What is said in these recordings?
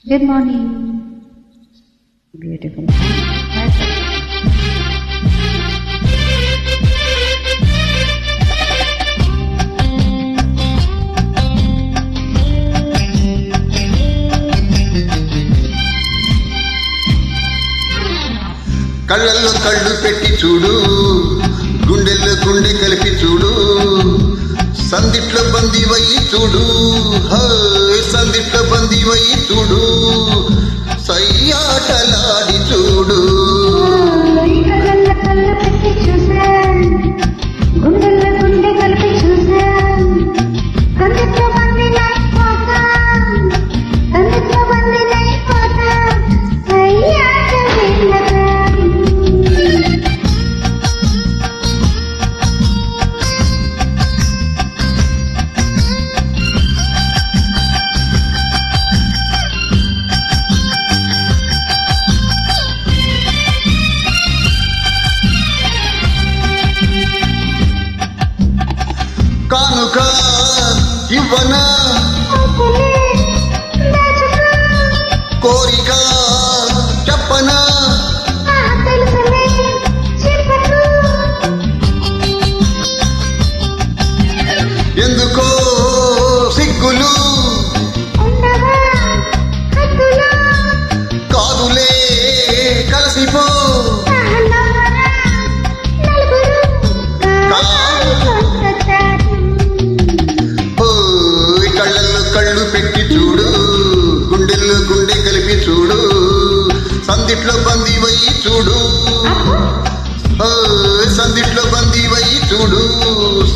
Good morning. Beautiful. కళ్ళల్లో కళ్ళు పెట్టి చూడు, గుండెల్లో గుండె కలిపి చూడు, సందిట్లో బందీవయ్యి చూడు, సందిట్లో బందీవయ్యి చూడు, సయ్యాటలాడి చూడు. కానుక ఇవ్వనా, కోరిక చెప్పనా, ఎందుకో సిగ్గులు కాదులే కలిసిపో. కళ్ళు పెట్టి చూడు, గుండెల్లో గుండె కలిపి చూడు, సందిట్లో బందీవయ్యి చూడు, సందిట్లో బందీవయ్యి చూడు,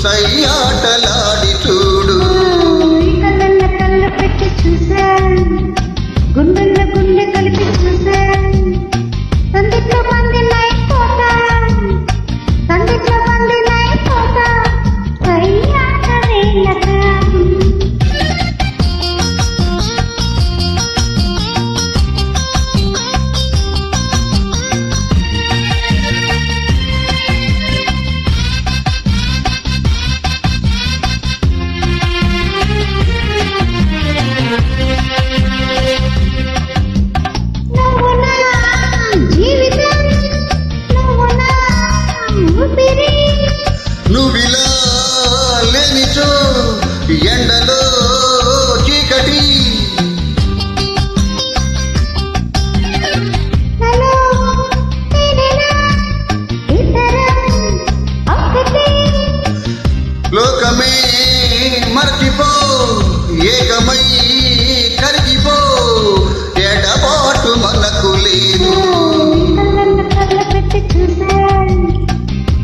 సయ్యాటలాడి చూడు. గుండెల్లో గుండె కలిపి చూసా, సందిట్లో బందీనైపోతా, సందిట్లో బందీనైపోతా, సయ్యాట వేళక. నువ్విలా లేనిచో ఎండలో చీకటి, లోకమే మర్చిపో, ఏకమై కరిగిపో, ఎడబాటు మనకు లేదు.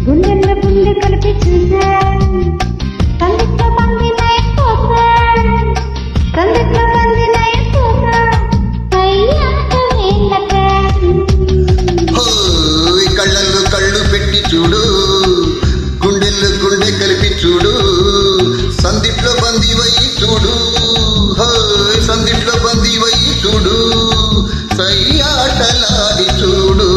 గుండెల్లో గుండె కలిపి చూసా, సందిట్లో బందీనైపోతా, సందిట్లో బందీనైపోతా, సయ్యాట వేళక. కళ్ళల్లో కళ్ళు పెట్టి చూడు, గుండెల్లో గుండె కలిపి చూడు, సందిట్లో బందీవయ్యి చూడు, సందిట్లో బందీవయ్యి చూడు, సయ్యాటలాడి చూడు.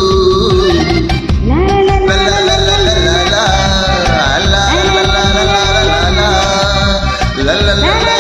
la la la